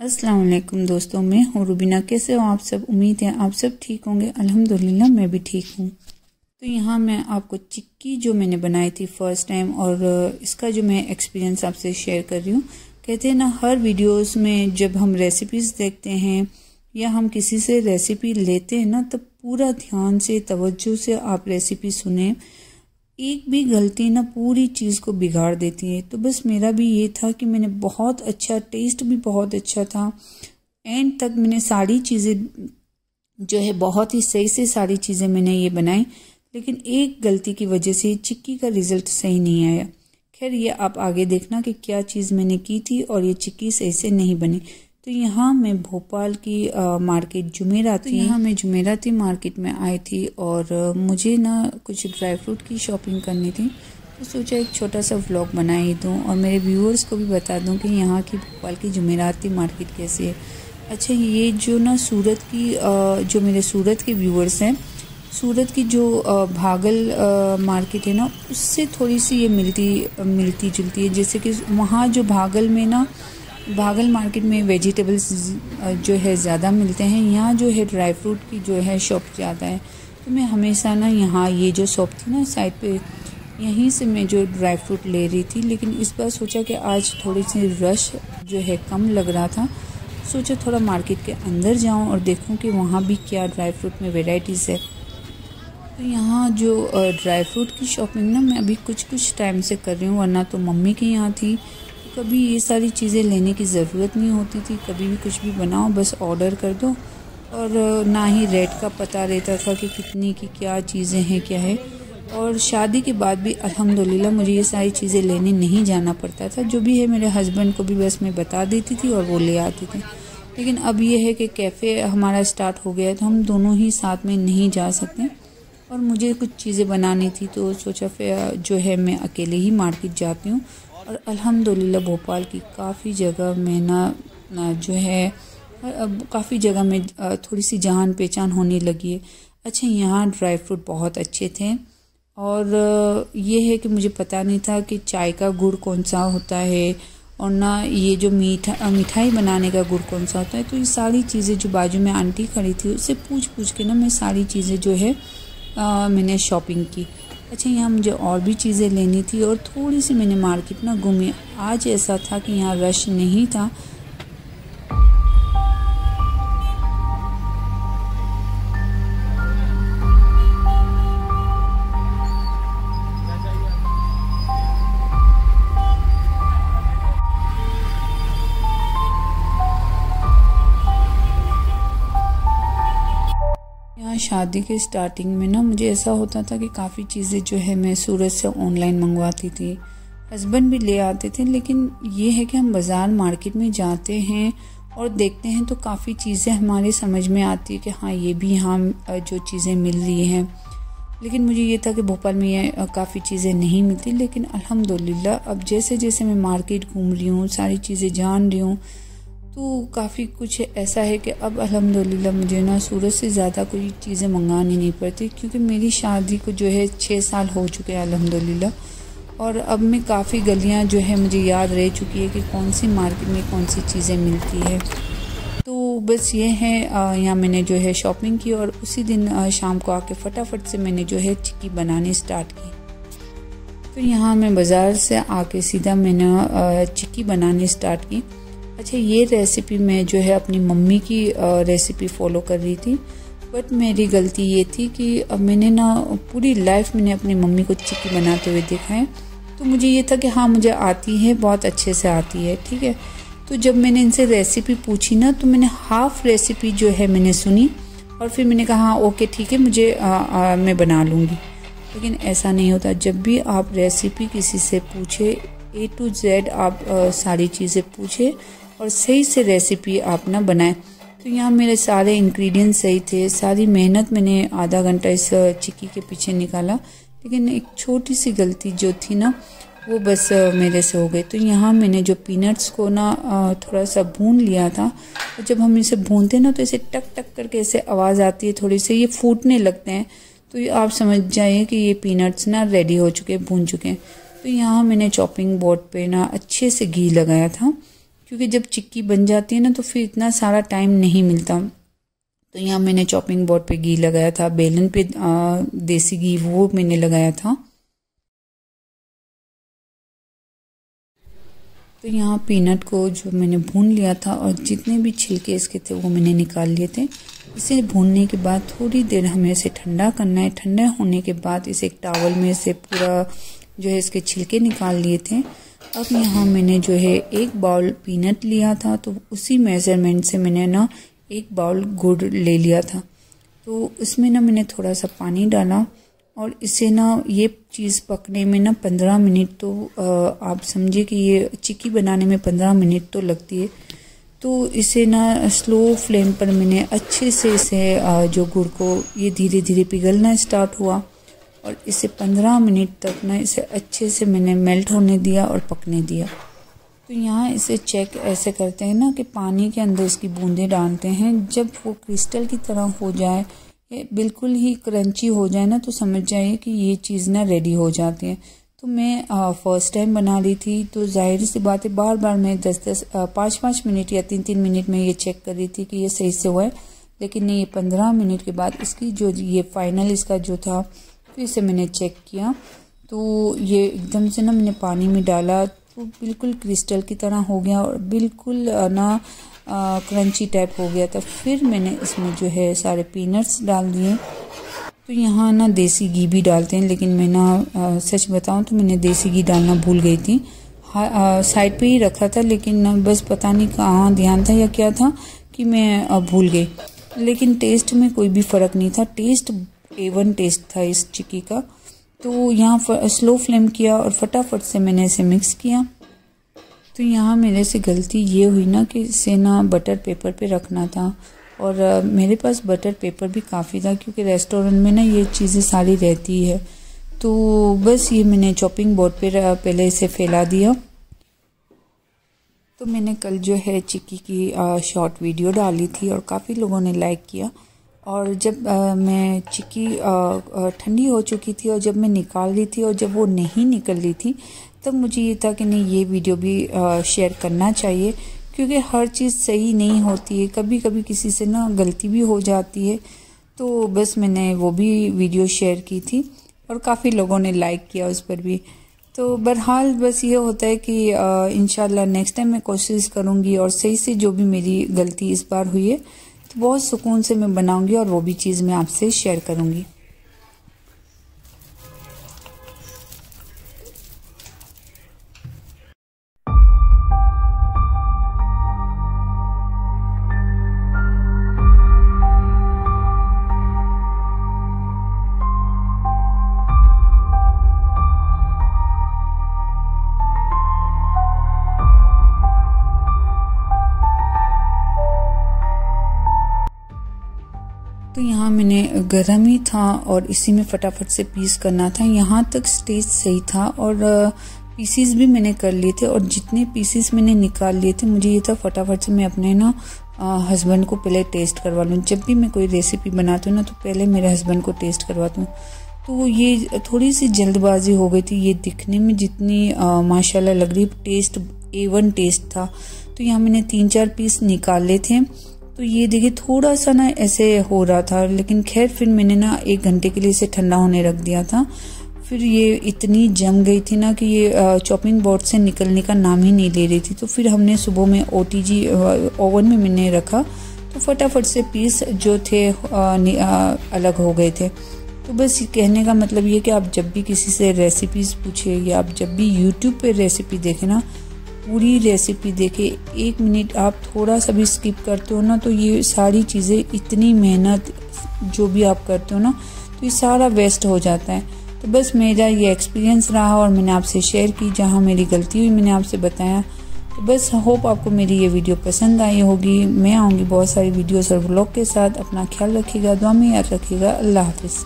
अस्सलाम वालेकुम दोस्तों, मैं हूँ रुबीना। कैसे हो आप सब? उम्मीद है आप सब ठीक होंगे। अल्हम्दुलिल्लाह मैं भी ठीक हूँ। तो यहाँ मैं आपको चिक्की जो मैंने बनाई थी फर्स्ट टाइम और इसका जो मैं एक्सपीरियंस आपसे शेयर कर रही हूँ। कहते हैं ना, हर वीडियोस में जब हम रेसिपीज़ देखते हैं या हम किसी से रेसिपी लेते हैं ना, तब पूरा ध्यान से तवज्जो से आप रेसिपी सुने। एक भी गलती ना पूरी चीज़ को बिगाड़ देती है। तो बस मेरा भी ये था कि मैंने बहुत अच्छा, टेस्ट भी बहुत अच्छा था। एंड तक मैंने सारी चीज़ें जो है बहुत ही सही से सारी चीज़ें मैंने ये बनाई, लेकिन एक गलती की वजह से चिक्की का रिज़ल्ट सही नहीं आया। खैर, ये आप आगे देखना कि क्या चीज़ मैंने की थी और ये चिक्की सही से नहीं बनी। तो यहाँ मैं भोपाल की मार्केट जुमेराती मार्केट में आई थी और मुझे ना कुछ ड्राई फ्रूट की शॉपिंग करनी थी। तो सोचा एक छोटा सा व्लॉग बना ही दूँ और मेरे व्यूअर्स को भी बता दूँ कि यहाँ की भोपाल की जुमेराती मार्केट कैसी है। अच्छा, ये जो ना सूरत की जो मेरे सूरत के व्यूअर्स हैं, सूरत की जो भागल मार्केट है ना, उससे थोड़ी सी ये मिलती जुलती है। जैसे कि वहाँ जो भागल मार्केट में वेजिटेबल्स जो है ज़्यादा मिलते हैं, यहाँ जो है ड्राई फ्रूट की जो है शॉप ज़्यादा है। तो मैं हमेशा ना यहाँ ये जो शॉप थी ना साइड पे, यहीं से मैं जो ड्राई फ्रूट ले रही थी। लेकिन इस बार सोचा कि आज थोड़ी सी रश जो है कम लग रहा था, सोचा थोड़ा मार्केट के अंदर जाऊँ और देखूँ कि वहाँ भी क्या ड्राई फ्रूट में वेराइटीज़ है। तो यहाँ जो ड्राई फ्रूट की शॉपिंग ना मैं अभी कुछ टाइम से कर रही हूँ, वरना तो मम्मी के यहाँ थी। कभी ये सारी चीज़ें लेने की ज़रूरत नहीं होती थी। कभी भी कुछ भी बनाओ, बस ऑर्डर कर दो और ना ही रेट का पता रहता था कि कितनी की क्या चीज़ें हैं, क्या है। और शादी के बाद भी अल्हम्दुलिल्लाह मुझे ये सारी चीज़ें लेने नहीं जाना पड़ता था। जो भी है मेरे हस्बैंड को भी बस मैं बता देती थी और वो ले आते थे। लेकिन अब ये है कि कैफ़े हमारा स्टार्ट हो गया है, तो हम दोनों ही साथ में नहीं जा सकते और मुझे कुछ चीज़ें बनानी थी। तो सोचा फिर जो है मैं अकेले ही मार्केट जाती हूँ। और अल्हम्दुलिल्लाह भोपाल की काफ़ी जगह में ना जो है काफ़ी जगह में थोड़ी सी जान पहचान होने लगी है। अच्छा, यहाँ ड्राई फ्रूट बहुत अच्छे थे और ये है कि मुझे पता नहीं था कि चाय का गुड़ कौन सा होता है और ना ये जो मिठाई बनाने का गुड़ कौन सा होता है। तो ये सारी चीज़ें जो बाजू में आंटी खड़ी थी उससे पूछ के ना मैं सारी चीज़ें जो है मैंने शॉपिंग की। अच्छा, यहाँ मुझे और भी चीज़ें लेनी थी और थोड़ी सी मैंने मार्केट ना घूमी। आज ऐसा था कि यहाँ रश नहीं था। शादी के स्टार्टिंग में ना मुझे ऐसा होता था कि काफ़ी चीज़ें जो है मैं सूरत से ऑनलाइन मंगवाती थी, हस्बैंड भी ले आते थे। लेकिन ये है कि हम बाज़ार मार्केट में जाते हैं और देखते हैं तो काफ़ी चीज़ें हमारे समझ में आती है कि हाँ, ये भी यहाँ जो चीज़ें मिल रही हैं। लेकिन मुझे ये था कि भोपाल में ये काफ़ी चीज़ें नहीं मिलती। लेकिन अल्हम्दुलिल्लाह अब जैसे जैसे मैं मार्केट घूम रही हूँ, सारी चीज़ें जान रही हूँ, तो काफ़ी कुछ ऐसा है कि अब अल्हम्दुलिल्लाह मुझे ना सूरत से ज़्यादा कोई चीज़ें मंगानी नहीं पड़ती, क्योंकि मेरी शादी को जो है 6 साल हो चुके हैं अल्हम्दुलिल्लाह। और अब मैं काफ़ी गलियां जो है मुझे याद रह चुकी है कि कौन सी मार्केट में कौन सी चीज़ें मिलती है। तो बस ये है, यहाँ मैंने जो है शॉपिंग की और उसी दिन शाम को आके फटाफट से मैंने जो है चिक्की बनानी स्टार्ट की। तो यहाँ मैं बाज़ार से आके सीधा मैंने चिक्की बनानी स्टार्ट की। अच्छा, ये रेसिपी मैं जो है अपनी मम्मी की रेसिपी फॉलो कर रही थी, बट मेरी गलती ये थी कि अब मैंने ना पूरी लाइफ मैंने अपनी मम्मी को चिक्की बनाते हुए देखा है। तो मुझे ये था कि हाँ, मुझे आती है, बहुत अच्छे से आती है, ठीक है। तो जब मैंने इनसे रेसिपी पूछी ना, तो मैंने हाफ रेसिपी जो है मैंने सुनी और फिर मैंने कहा हाँ ओके ठीक है, मुझे मैं बना लूँगी। लेकिन ऐसा नहीं होता। जब भी आप रेसिपी किसी से पूछे, A to Z आप सारी चीज़ें पूछे और सही से रेसिपी आप ना बनाएं। तो यहाँ मेरे सारे इंग्रेडिएंट्स सही थे, सारी मेहनत मैंने आधा घंटा इस चिक्की के पीछे निकाला। लेकिन एक छोटी सी गलती जो थी ना, वो बस मेरे से हो गई। तो यहाँ मैंने जो पीनट्स को ना थोड़ा सा भून लिया था, और जब हम इसे भूनते ना तो ऐसे टक टक करके ऐसे आवाज़ आती है, थोड़ी सी ये फूटने लगते हैं। तो ये आप समझ जाइए कि ये पीनट्स ना रेडी हो चुके हैं, भून चुके हैं। तो यहाँ मैंने चॉपिंग बोर्ड पे ना अच्छे से घी लगाया था क्योंकि जब चिक्की बन जाती है ना तो फिर इतना सारा टाइम नहीं मिलता। तो यहाँ मैंने चॉपिंग बोर्ड पे घी लगाया था, बेलन पे देसी घी वो मैंने लगाया था। तो यहाँ पीनट को जो मैंने भून लिया था और जितने भी छिलके इसके थे वो मैंने निकाल लिए थे। इसे भूनने के बाद थोड़ी देर हमें इसे ठंडा करना है। ठंडा होने के बाद इसे एक टॉवल में से पूरा जो है इसके छिलके निकाल लिए थे। अब यहाँ मैंने जो है 1 बाउल पीनट लिया था, तो उसी मेजरमेंट से मैंने ना 1 बाउल गुड़ ले लिया था। तो इसमें ना मैंने थोड़ा सा पानी डाला और इसे ना ये चीज़ पकने में ना 15 मिनट तो आप समझिए कि ये चिक्की बनाने में 15 मिनट तो लगती है। तो इसे ना स्लो फ्लेम पर मैंने अच्छे से इसे जो गुड़ को ये धीरे धीरे पिघलना स्टार्ट हुआ और इसे 15 मिनट तक ना इसे अच्छे से मैंने मेल्ट होने दिया और पकने दिया। तो यहाँ इसे चेक ऐसे करते हैं ना कि पानी के अंदर इसकी बूंदें डालते हैं। जब वो क्रिस्टल की तरह हो जाए, ये बिल्कुल ही क्रंची हो जाए ना, तो समझ जाइए कि ये चीज़ ना रेडी हो जाती है। तो मैं फर्स्ट टाइम बना रही थी, तो जाहिर सी बात है बार बार मैं 5-5 मिनट या 3-3 मिनट में ये चेक कर रही थी कि ये सही से हुआ है। लेकिन नहीं, ये 15 मिनट के बाद इसकी जो ये फाइनल इसका जो था, फिर इसे मैंने चेक किया तो ये एकदम से ना मैंने पानी में डाला तो बिल्कुल क्रिस्टल की तरह हो गया और बिल्कुल ना क्रंची टाइप हो गया था। फिर मैंने इसमें जो है सारे पीनट्स डाल दिए। तो यहाँ ना देसी घी भी डालते हैं, लेकिन मैं ना सच बताऊं तो मैंने देसी घी डालना भूल गई थी। साइड पे ही रखा था, लेकिन बस पता नहीं कहाँ ध्यान था या क्या था कि मैं भूल गई। लेकिन टेस्ट में कोई भी फ़र्क नहीं था, टेस्ट A1 टेस्ट था इस चिक्की का। तो यहाँ स्लो फ्लेम किया और फटाफट से मैंने इसे मिक्स किया। तो यहाँ मेरे से गलती ये हुई ना कि इसे ना बटर पेपर पे रखना था और मेरे पास बटर पेपर भी काफ़ी था, क्योंकि रेस्टोरेंट में ना ये चीज़ें सारी रहती है। तो बस ये मैंने चॉपिंग बोर्ड पे पहले इसे फैला दिया। तो मैंने कल जो है चिक्की की शॉर्ट वीडियो डाली थी और काफ़ी लोगों ने लाइक किया। और जब मैं चिक्की ठंडी हो चुकी थी और जब मैं निकाल रही थी और जब वो नहीं निकल रही थी, तब मुझे ये था कि नहीं, ये वीडियो भी शेयर करना चाहिए, क्योंकि हर चीज़ सही नहीं होती है। कभी कभी किसी से ना गलती भी हो जाती है। तो बस मैंने वो भी वीडियो शेयर की थी और काफ़ी लोगों ने लाइक किया उस पर भी। तो बहरहाल बस ये होता है कि इंशाल्लाह नेक्स्ट टाइम मैं कोशिश करूँगी और सही से जो भी मेरी गलती इस बार हुई है तो बहुत सुकून से मैं बनाऊँगी और वो भी चीज़ मैं आपसे शेयर करूँगी। तो यहाँ मैंने गरम ही था और इसी में फटाफट से पीस करना था। यहाँ तक स्टेज सही था और पीसीस भी मैंने कर लिए थे और जितने पीसीस मैंने निकाल लिए थे, मुझे ये था फटाफट से मैं अपने ना हस्बैंड को पहले टेस्ट करवा लूँ। जब भी मैं कोई रेसिपी बनाती हूँ ना, तो पहले मेरे हस्बैंड को टेस्ट करवाती हूँ। तो ये थोड़ी सी जल्दबाजी हो गई थी। ये दिखने में जितनी माशाल्लाह लग रही, टेस्ट A1 टेस्ट था। तो यहाँ मैंने 3-4 पीस निकाले थे। तो ये देखिए थोड़ा सा ना ऐसे हो रहा था, लेकिन खैर फिर मैंने ना 1 घंटे के लिए इसे ठंडा होने रख दिया था। फिर ये इतनी जम गई थी ना कि ये चॉपिंग बोर्ड से निकलने का नाम ही नहीं ले रही थी। तो फिर हमने सुबह में OTG ओवन में मैंने रखा, तो फटाफट से पीस जो थे अलग हो गए थे। तो बस कहने का मतलब ये कि आप जब भी किसी से रेसिपीज़ पूछे या आप जब भी YouTube पे रेसिपी देखें ना, पूरी रेसिपी देखे। 1 मिनट आप थोड़ा सा भी स्किप करते हो ना, तो ये सारी चीज़ें, इतनी मेहनत जो भी आप करते हो ना, तो ये सारा वेस्ट हो जाता है। तो बस मेरा ये एक्सपीरियंस रहा और मैंने आपसे शेयर की। जहाँ मेरी गलती हुई मैंने आपसे बताया। तो बस होप आपको मेरी ये वीडियो पसंद आई होगी। मैं आऊँगी बहुत सारी वीडियोस और व्लॉग के साथ। अपना ख्याल रखिएगा, दुआ में याद रखिएगा। अल्लाह हाफिज़।